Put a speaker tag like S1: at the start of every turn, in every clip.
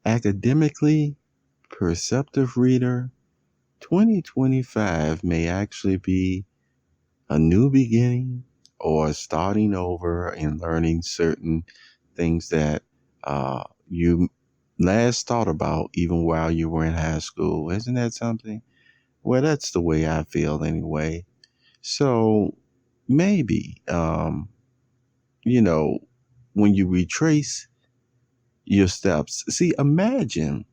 S1: Academically, perceptive reader, 2025 may actually be a new beginning or starting over and learning certain things that you last thought about even while you were in high school. Isn't that something? Well, that's the way I feel anyway. So maybe, you know, when you retrace your steps, see, imagine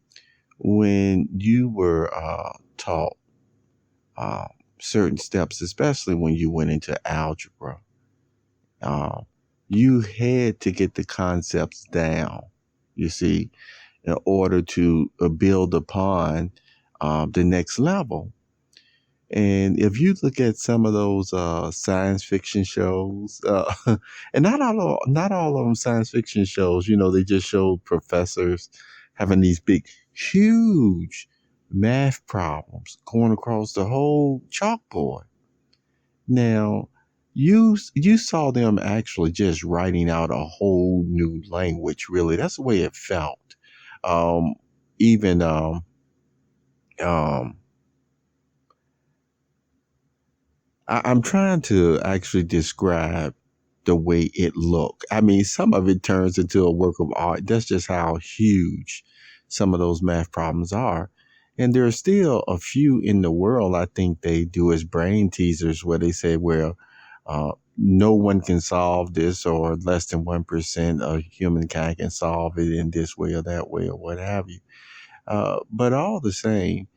S1: when you were taught uh, certain steps, especially when you went into algebra. Uh, you had to get the concepts down, you see, in order to build upon the next level. And if you look at some of those science fiction shows, and not all of them science fiction shows, they just show professors having these big, huge math problems going across the whole chalkboard. Now, you saw them actually just writing out a whole new language. Really, that's the way it felt. Um, even um, I'm trying to actually describe the way it looked. I mean, some of it turns into a work of art. That's just how huge some of those math problems are. And there are still a few in the world I think they do as brain teasers where they say, well, no one can solve this, or less than 1% of humankind can solve it in this way or that way or what have you. But all the same,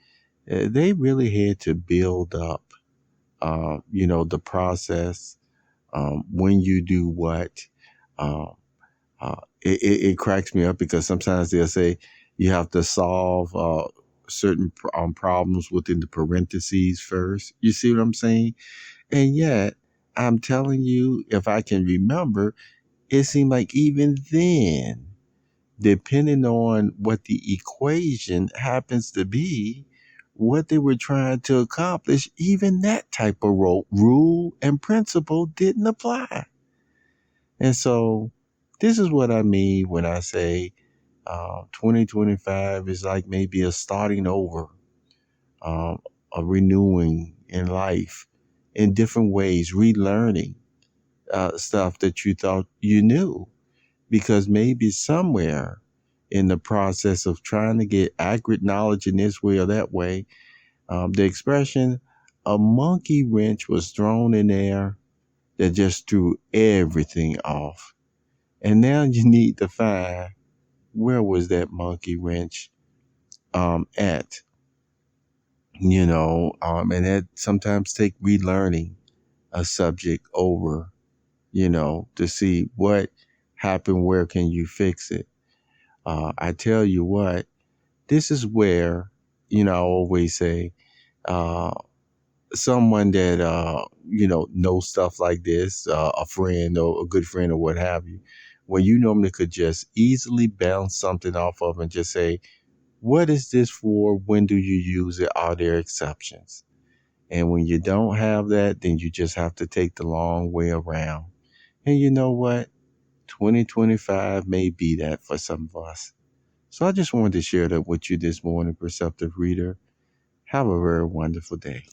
S1: they really had to build up the process, when you do what. Um, it cracks me up because sometimes they'll say you have to solve certain problems within the parentheses first. You see what I'm saying? And yet, I'm telling you, if I can remember, it seemed like even then, depending on what the equation happens to be, what they were trying to accomplish, even that type of rule and principle didn't apply. And so this is what I mean when I say 2025 is like maybe a starting over, um, a renewing in life in different ways, relearning stuff that you thought you knew. Because maybe somewhere in the process of trying to get accurate knowledge in this way or that way, the expression a monkey wrench was thrown in there that just threw everything off. And now you need to find where was that monkey wrench at, and that sometimes take relearning a subject over, to see what happened, where can you fix it. I tell you what, this is where, I always say, uh, someone that, knows stuff like this, a friend or a good friend or what have you, when you normally could just easily bounce something off of and just say, what is this for? When do you use it? Are there exceptions? And when you don't have that, then you just have to take the long way around. And you know what? 2025 may be that for some of us. So I just wanted to share that with you this morning, Perceptive Reader. Have a very wonderful day.